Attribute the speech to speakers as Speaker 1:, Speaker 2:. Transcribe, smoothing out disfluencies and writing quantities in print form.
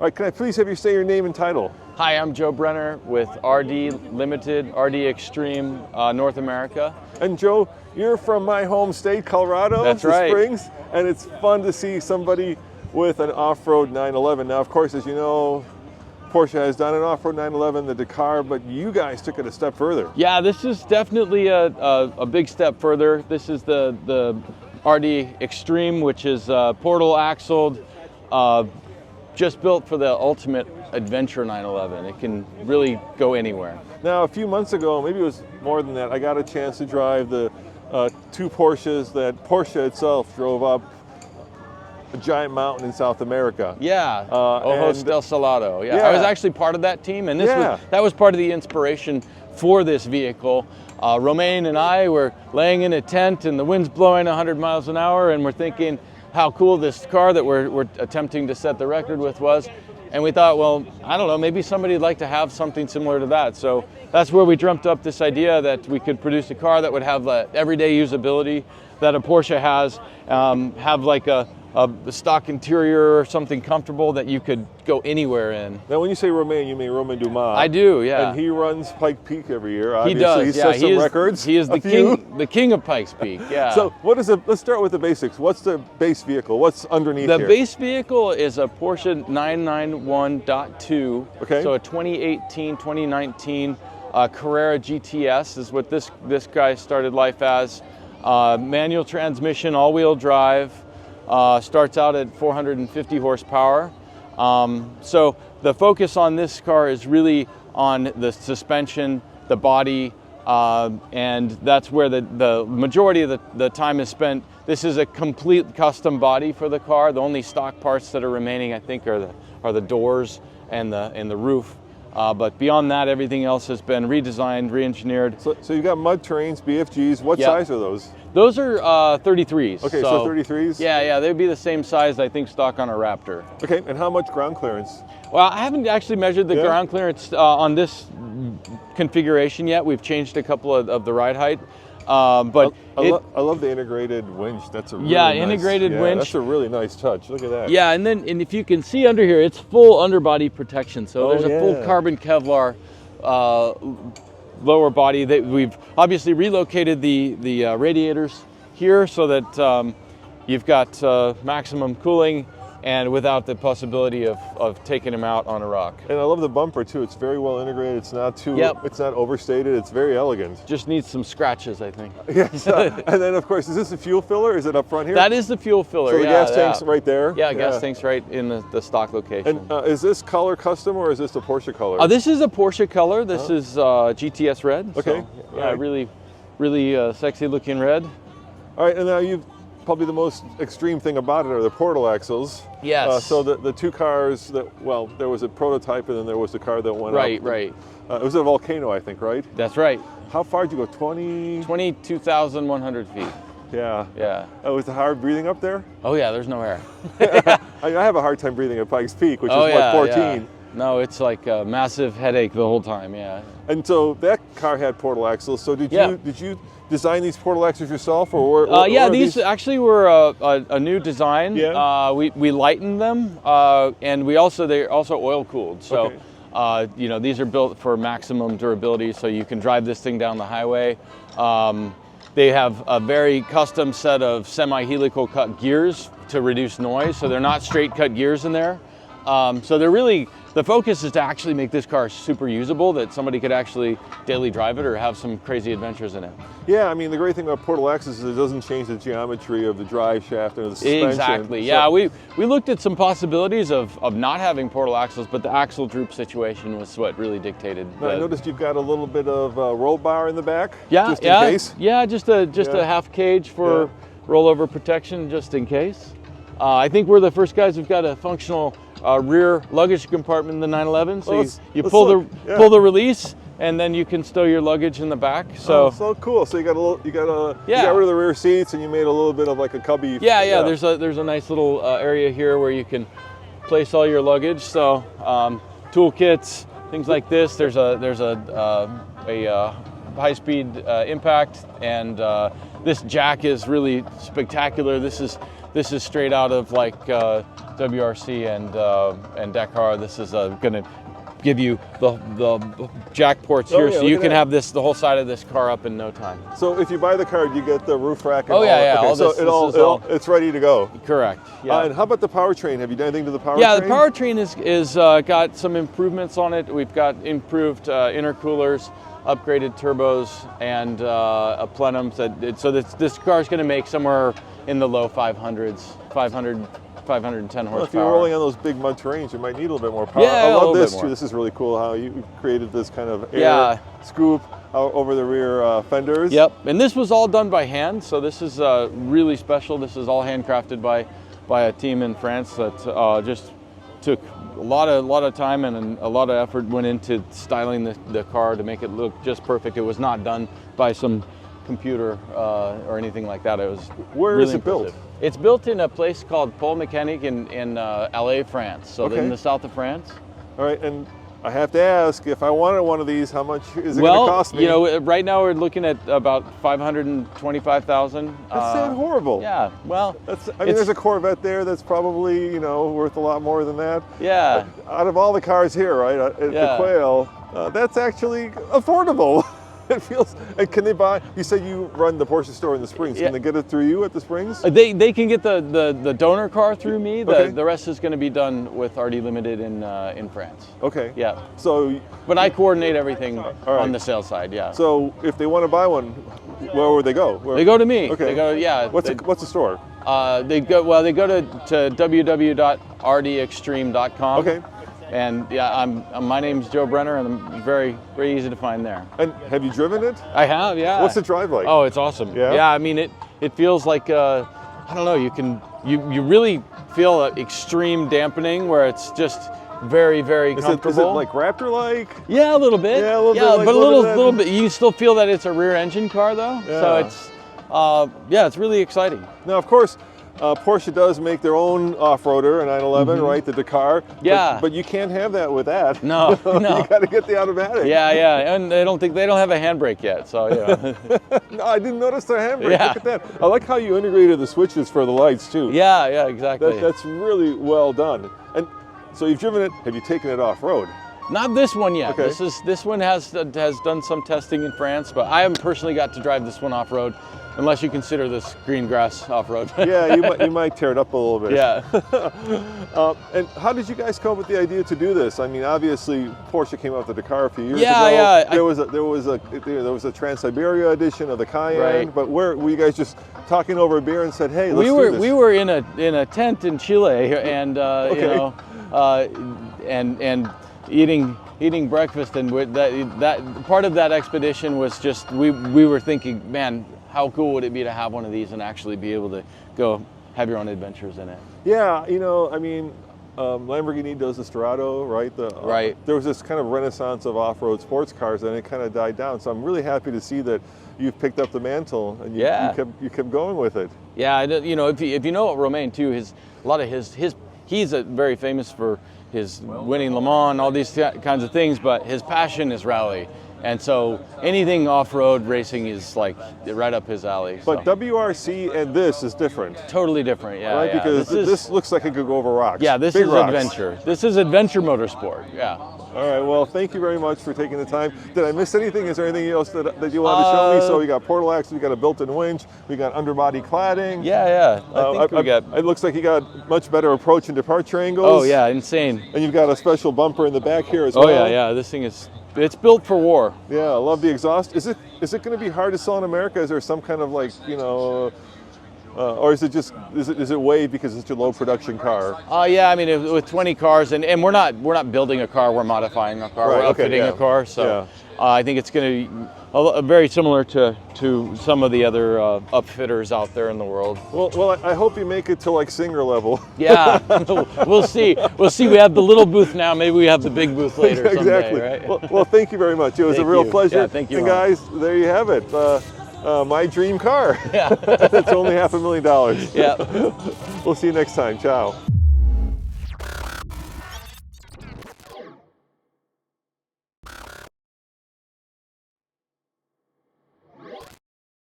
Speaker 1: All right, can I please have you say your name and title?
Speaker 2: Hi, I'm Joe Brenner with RD Limited, RD Extreme North America.
Speaker 1: And Joe, you're from my home state, Colorado.
Speaker 2: That's right.
Speaker 1: Springs, and it's fun to see somebody with an off-road 911. Now, of course, as you know, Porsche has done an off-road 911, the Dakar, but you guys took it a step further.
Speaker 2: Yeah, this is definitely a big step further. This is the RD Extreme, which is portal axled, just built for the ultimate adventure 911. It can really go anywhere.
Speaker 1: Now, a few months ago, maybe it was more than that, I got a chance to drive the two Porsches that Porsche itself drove up a giant mountain in South America.
Speaker 2: Yeah, Ojos del Salado. Yeah,
Speaker 1: yeah,
Speaker 2: I was actually part of that team, and that was part of the inspiration for this vehicle. Romain and I were laying in a tent, and the wind's blowing 100 miles an hour, and we're thinking how cool this car that we're attempting to set the record with was. And we thought, well, I don't know, maybe somebody would like to have something similar to that. So that's where we dreamt up this idea that we could produce a car that would have the everyday usability that a Porsche has, have like a stock interior or something comfortable that you could go anywhere in.
Speaker 1: Now, when you say Romain, you mean Romain Dumas.
Speaker 2: I do, yeah.
Speaker 1: And he runs Pike Peak every year. Obviously.
Speaker 2: He does,
Speaker 1: He sets some records.
Speaker 2: He is the king of Pikes Peak, yeah.
Speaker 1: So let's start with the basics. What's the base vehicle? What's underneath
Speaker 2: here?
Speaker 1: The
Speaker 2: base vehicle is a Porsche 991.2.
Speaker 1: Okay.
Speaker 2: So a 2018, 2019 Carrera GTS is what this guy started life as. Manual transmission, all-wheel drive. Starts out at 450 horsepower. So the focus on this car is really on the suspension, the body, and that's where the majority of the time is spent. This is a complete custom body for the car. The only stock parts that are remaining, I think, are the doors and the roof. But beyond that, everything else has been redesigned, re-engineered.
Speaker 1: So you've got mud terrains, BFGs. What size are those?
Speaker 2: Those are 33s.
Speaker 1: Okay, so 33s?
Speaker 2: Yeah, they'd be the same size, I think, stock on a Raptor.
Speaker 1: Okay, and how much ground clearance?
Speaker 2: Well, I haven't actually measured the ground clearance on this configuration yet. We've changed a couple of the ride height. But
Speaker 1: I love the integrated winch. That's a really
Speaker 2: integrated winch.
Speaker 1: That's a really nice touch. Look at that.
Speaker 2: Yeah, and if you can see under here, it's full underbody protection. So there's a full carbon Kevlar lower body. That we've obviously relocated the radiators here so that you've got maximum cooling and without the possibility of taking them out on a rock.
Speaker 1: And I love the bumper too. It's very well integrated. It's not it's not overstated. It's very elegant.
Speaker 2: Just needs some scratches, I think.
Speaker 1: Yes. And then of course, is this a fuel filler? Is it up front here?
Speaker 2: That is the fuel filler.
Speaker 1: So the gas tank's right there?
Speaker 2: Yeah, gas tank's right in the stock location.
Speaker 1: And is this color custom or is this a Porsche color?
Speaker 2: This is a Porsche color. This is GTS red.
Speaker 1: Okay.
Speaker 2: So, yeah, really sexy looking red.
Speaker 1: All right, and now probably the most extreme thing about it are the portal axles.
Speaker 2: Yes.
Speaker 1: So the two cars there was a prototype and then there was the car that went up.
Speaker 2: Right.
Speaker 1: It was a Volcano, I think, right?
Speaker 2: That's right.
Speaker 1: How far did you go?
Speaker 2: 22,100 feet.
Speaker 1: Yeah.
Speaker 2: Yeah.
Speaker 1: Was it hard breathing up there?
Speaker 2: Oh yeah, there's no air.
Speaker 1: I have a hard time breathing at Pikes Peak, which is 14.
Speaker 2: Yeah. No, it's like a massive headache the whole time, yeah.
Speaker 1: And so that car had portal axles. So did you design these portal axles yourself, or
Speaker 2: these actually were a new design.
Speaker 1: Yeah.
Speaker 2: We lightened them, and they're also oil cooled. So, these are built for maximum durability. So you can drive this thing down the highway. They have a very custom set of semi-helical cut gears to reduce noise. So they're not straight cut gears in there. So they're really, the focus is to actually make this car super usable, that somebody could actually daily drive it or have some crazy adventures in it.
Speaker 1: Yeah, I mean, the great thing about portal axles is it doesn't change the geometry of the drive shaft and the suspension.
Speaker 2: Exactly, yeah. We looked at some possibilities of not having portal axles, but the axle droop situation was what really dictated.
Speaker 1: Now, I noticed you've got a little bit of roll bar in the back, just in case.
Speaker 2: Yeah, just a half cage for rollover protection, just in case. I think we're the first guys who've got a functional rear luggage compartment in the 911. So you pull the release, and then you can stow your luggage in the back. So
Speaker 1: cool. So you got rid of the rear seats, and you made a little bit of like a cubby.
Speaker 2: Yeah. There's a nice little area here where you can place all your luggage. So toolkits, things like this. There's a high-speed impact, and this jack is really spectacular. This this is straight out of like WRC and Dakar. This is going to give you the jack ports here, so you can have the whole side of this car up in no time.
Speaker 1: So if you buy the car, you get the roof rack and
Speaker 2: all. Okay,
Speaker 1: all so it's ready to go.
Speaker 2: Correct. Yeah.
Speaker 1: And how about the powertrain? Have you done anything to the powertrain?
Speaker 2: Yeah, the powertrain is got some improvements on it. We've got improved intercoolers, upgraded turbos, and a plenum. So this car is going to make somewhere in the low 500s, 510 horsepower.
Speaker 1: Well, if you're rolling on those big mud terrains, you might need a little bit more power.
Speaker 2: Yeah,
Speaker 1: I love this
Speaker 2: more.
Speaker 1: too. This is really cool how you created this kind of air scoop over the rear fenders.
Speaker 2: Yep, and this was all done by hand, so this is really special. This is all handcrafted by a team in France that just took a lot of time and a lot of effort went into styling the car to make it look just perfect. It was not done by some computer or anything like that. It was
Speaker 1: Where
Speaker 2: really
Speaker 1: is it
Speaker 2: impressive.
Speaker 1: built?
Speaker 2: It's built in a place called Pole Mécanique in LA, France. So in the south of France.
Speaker 1: All right, and I have to ask, if I wanted one of these, how much is it going to cost me?
Speaker 2: Well, you know, right now we're looking at about $525,000.
Speaker 1: That's not horrible.
Speaker 2: Yeah, well,
Speaker 1: I mean, there's a Corvette there that's probably, worth a lot more than that.
Speaker 2: Yeah.
Speaker 1: Out of all the cars here, right, the Quail, that's actually affordable. It feels. And can they buy? You said you run the Porsche store in the Springs. Can they get it through you at the Springs?
Speaker 2: They can get the donor car through me.
Speaker 1: Okay.
Speaker 2: The rest is going to be done with RD Limited in France.
Speaker 1: Okay.
Speaker 2: Yeah.
Speaker 1: So.
Speaker 2: But I coordinate everything on the sales side. Yeah.
Speaker 1: So if they want to buy one, where would they go?
Speaker 2: They go to me.
Speaker 1: Okay.
Speaker 2: They go. Yeah.
Speaker 1: What's the store?
Speaker 2: They go to www.rdextreme.com.
Speaker 1: Okay.
Speaker 2: And yeah, my name's Joe Brenner, and I'm very easy to find there.
Speaker 1: And have you driven it?
Speaker 2: I have, yeah.
Speaker 1: What's the drive like?
Speaker 2: Oh, it's awesome.
Speaker 1: Yeah.
Speaker 2: Yeah, I mean it feels like I don't know. You really feel extreme dampening where it's just very comfortable.
Speaker 1: Is it like Raptor-like?
Speaker 2: Yeah, a little bit.
Speaker 1: Yeah, a little bit.
Speaker 2: Yeah, but a little bit. You still feel that it's a rear engine car though.
Speaker 1: Yeah.
Speaker 2: So it's really exciting.
Speaker 1: Now, of course. Porsche does make their own off-roader, a 911, right? The Dakar.
Speaker 2: Yeah.
Speaker 1: But you can't have that with that.
Speaker 2: No.
Speaker 1: You got to get the automatic.
Speaker 2: Yeah, and they don't have a handbrake yet, so yeah.
Speaker 1: No, I didn't notice the handbrake.
Speaker 2: Yeah.
Speaker 1: Look at that. I like how you integrated the switches for the lights too.
Speaker 2: Yeah, exactly.
Speaker 1: That's really well done. And so you've driven it. Have you taken it off-road?
Speaker 2: Not this one yet.
Speaker 1: Okay.
Speaker 2: This one has done some testing in France, but I haven't personally got to drive this one off-road. Unless you consider this green grass off-road.
Speaker 1: Yeah, you might tear it up a little bit.
Speaker 2: Yeah.
Speaker 1: And how did you guys come up with the idea to do this? I mean, obviously Porsche came out with the Dakar a few years ago.
Speaker 2: Yeah.
Speaker 1: There was a Trans-Siberia edition of the Cayenne.
Speaker 2: Right.
Speaker 1: But were you guys just talking over a beer and said, "Hey, let's do this"?
Speaker 2: We were in a tent in Chile, and and eating breakfast, and that part of that expedition was just we were thinking, man, how cool would it be to have one of these and actually be able to go have your own adventures in it?
Speaker 1: Yeah, I mean, Lamborghini does the Storado, right?
Speaker 2: Right.
Speaker 1: There was this kind of renaissance of off-road sports cars, and it kind of died down. So I'm really happy to see that you've picked up the mantle and you kept going with it.
Speaker 2: Yeah, if you know Romain too, he's very famous for his winning Le Mans, all these kinds of things, but his passion is rally. And so anything off-road racing is like right up his alley.
Speaker 1: But WRC and this is different.
Speaker 2: Totally different, yeah.
Speaker 1: Right,
Speaker 2: yeah.
Speaker 1: because this looks like it could go over rocks.
Speaker 2: Yeah, this
Speaker 1: Big
Speaker 2: is
Speaker 1: rocks.
Speaker 2: adventure. This is adventure motorsport, yeah.
Speaker 1: All right, well, thank you very much for taking the time. Did I miss anything? Is there anything else that you wanted to show me? So we got portal axle, we got a built-in winch, we got underbody cladding.
Speaker 2: Yeah. I think we got.
Speaker 1: It looks like you got much better approach and departure angles.
Speaker 2: Oh yeah, insane.
Speaker 1: And you've got a special bumper in the back here as well.
Speaker 2: Oh yeah. This thing it's built for war.
Speaker 1: Yeah, I love the exhaust. Is it going to be hard to sell in America? Is there some kind of like or is it way because it's a low production car?
Speaker 2: Yeah, I mean with 20 cars and we're not building a car, we're modifying a car,
Speaker 1: right,
Speaker 2: we're outfitting a car. So I think it's going to be very similar to some of the other upfitters out there in the world.
Speaker 1: Well, I hope you make it to like Singer level.
Speaker 2: Yeah, we'll see. We have the little booth now. Maybe we have the big booth later.
Speaker 1: Exactly.
Speaker 2: Someday, right?
Speaker 1: Well, thank you very much. It was a real pleasure.
Speaker 2: Yeah, thank you.
Speaker 1: And guys, there you have it. My dream car.
Speaker 2: Yeah.
Speaker 1: It's only $500,000.
Speaker 2: Yeah.
Speaker 1: We'll see you next time. Ciao.